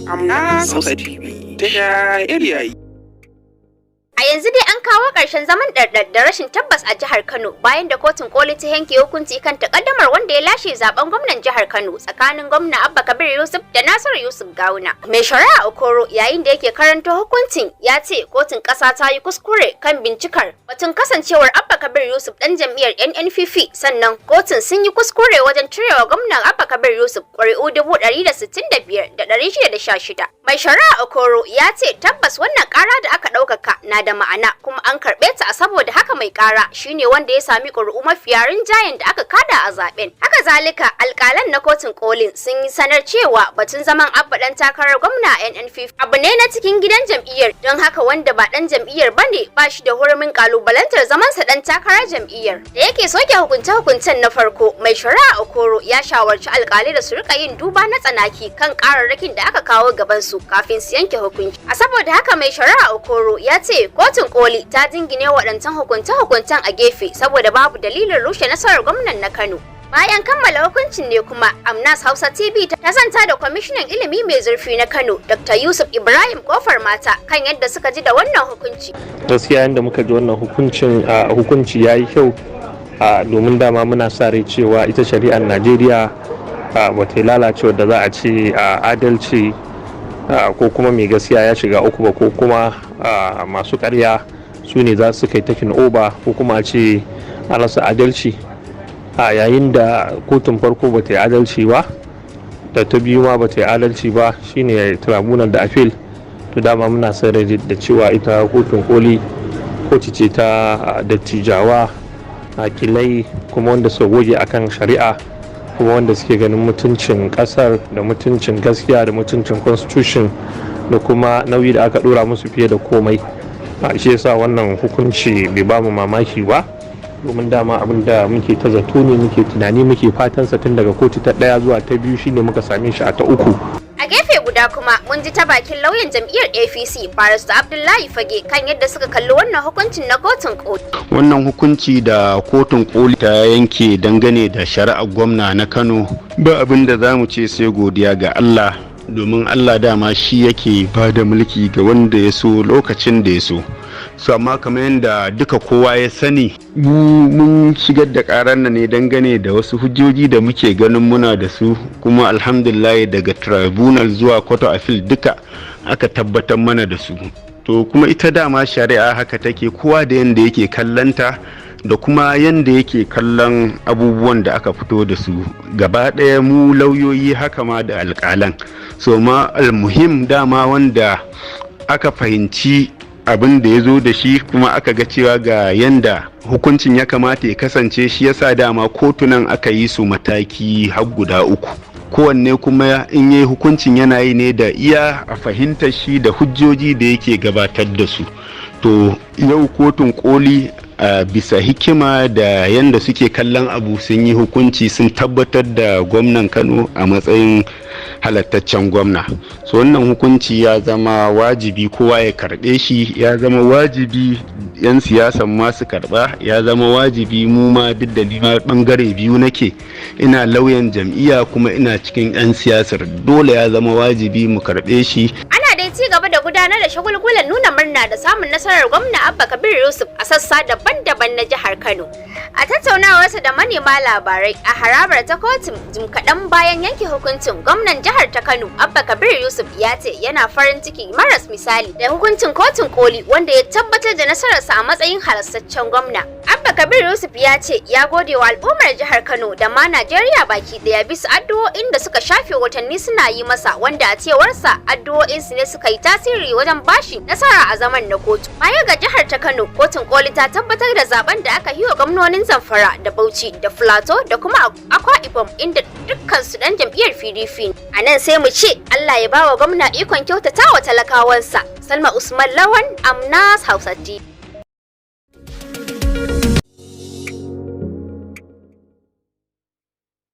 Amna Hausa TV ta Shari'ar. A yanzu dai an kawo ƙarshen zaman ɗarɗar da rashin tabbas a jihar Kano bayan da kotun koli ta yanke hukunci kan takaddamar wanda ya lashe zaben gwamnan jihar Kano tsakanin gwamna Abba Kabir Yusuf da Nasiru Yusuf Gawuna. Mai shari'a Okoro yayin da yake karanto hukuncin ya ce kotun ƙasa ta yi kuskure kan bincikar batun kasancewar Abba Kabir Yusuf ɗan jam'iyyar NNPP, sannan kotun sun yi kuskure wajen cirewa gwamnan Abba Kabir Yusuf ƙuri'u 165,616. Mai shari'a Okoro ya ce tabbas wannan ƙara da aka ɗaukaka na da ma'ana kuma an karɓe ta, saboda haka mai ƙara shine wanda ya sami ƙuri'u mafiya rinjayen da aka kada a zaben. Haka zalika alƙalan na kotun kolin sun yi sanar cewa batun zaman Abba ɗan takarar gwamna a NNPP abu ne na cikin gidan jam'iyyar, don haka wanda ba ɗan jam'iyyar bane ba shi da hurumin ƙalubalantar zamansa ɗan takarar jam'iyyar. Da yake soke hukunce-hukuncen na farko, mai shari'a Okoro ya shawarci alƙalai da su rika yin duba na tsanaki kan ƙararrakin da aka kawo gaban su kafin su yanke hukunci. A saboda haka mai shari'a Okoro ya ce kotun koli ta jingine waɗancan hukunce-hukuncen a gefe saboda babu dalilin rushe nasarar gwamnan na Kano. Bayan kammala hukuncin ne kuma Amnas Hausa TV ta zanta da kwamishinan ilimi mai zurfi na Kano Dr. Yusuf Ibrahim Kofar Mata kan yadda suka ji da wannan hukunci. Gaskiya yadda muka ji wannan hukunci ya yi kyau, domin dama muna sa rai cewa ita shari'ar Najeriya ba ta lalacewa da za a ce adalci ko kuma mai gaskiya ya shiga uku ba, ko kuma masu ƙarya su ne za su kai takin oba, ko kuma ce a rasa adalci. Yayin da kotun farko ba ta yi adalci ba, da ta biyu ma ba ta yi adalci ba, shine tribunal da appeal. To dama muna sa rai da cewa ita kotun koli kotu ce ta dattijawa, akilai, kuma wanda suka goge akan shari'a, kuma wanda suke ganin mutuncin kasar da mutuncin gaskiya da mutuncin constitution da kuma nauyi da aka dora musu fiye da komai. Shi yasa wannan hukunci bai ba mu mamaki ba, domin dama abin da muke ta zato ne, muke tunani, muke fatan sa tun daga kotu ta 1 zuwa ta 2 shine muka same shi a ta 3. A gefe guda kuma mun ji ta bakin lauyan jam'iyyar APC Barista Abdullahi Fage kan yadda suka kalli wannan hukuncin na kotun koli. Wannan hukunci da kotun koli ta yanke dangane da shari'ar gwamna na Kano, ba abin da za mu ce sai godiya ga Allah, domin Allah dama shi yake ba da mulki ga wanda ya so lokacin da ya so. Amma kamar yadda duka kowa ya sani, mun shigar da karar nan ne dangane da wasu hujjoji da muke ganin muna da su, kuma alhamdulillah daga tribunal zuwa court of appeal duka aka tabbatar mana da su. To kuma ita dama shari'a haka take, kowa da yanda yake kallanta da kuma yanda yake kallon abubuwan da aka fito da su. Gaba ɗaya mu lauyoyi haka ma da alƙalan. So ma almuhim dama wanda aka fahimci abin da ya zo da shi, kuma aka ga cewa ga yanda hukuncin ya kamata ya kasance, shi yasa dama kotunan aka yi su mataki har guda 3. Kowanne kuma in yayi hukuncin yana yi ne da iya a fahimtar shi da hujjoji da yake gabatar da su. To yau kotun koli a bisa hikima da yanda suke kallon abu sun yi hukunci, sun tabbatar da gwamnan Kano a matsayin halattaccen gwamna. So wannan hukunci ya zama wajibi kowa ya karɓe shi, ya zama wajibi 'yan siyasan ma su karɓa, ya zama wajibi mu ma, duk da ni ma bangare biyu nake, ina lauyan jam'iyya kuma ina cikin 'yan siyasar, dole ya zama wajibi mu karɓe shi. Dai ci gaba da gudanar da shagulgulan nuna murna da samun nasarar gwamna Abba Kabir Yusuf a sassa daban-daban na jihar Kano. A tattaunawarsa da manema labarai a harabar ta kotun jim kaɗan bayan yanke hukuncin, gwamnan jihar ta Kano Abba Kabir Yusuf ya ce yana farin ciki maras misali da hukuncin kotun koli wanda ya tabbatar da nasararsa a matsayin halastaccen gwamna. Abba Kabir Yusuf ya ce ya gode wa al'ummar jihar Kano da ma Najeriya baki daya bisa addu'o'in da suka shafe watanni suna yi masa, wanda a cewarsa addu'o'in su ne suka yi tasiri wajen bashi nasara a zaman na kotu. Baya ga jihar ta Kano, kotun koli ta tabbatar da zaben da aka yi wa gwamnonin Zamfara da Bauchi da Filato da kuma Akwa Ibom, inda dukkan su dan jam'iyyar PDP. A nan sai mu ce Allah ya bawa gwamna ikon kyautata wa talakawansa. Salma Usman Lawan, Amnas Hausa TV.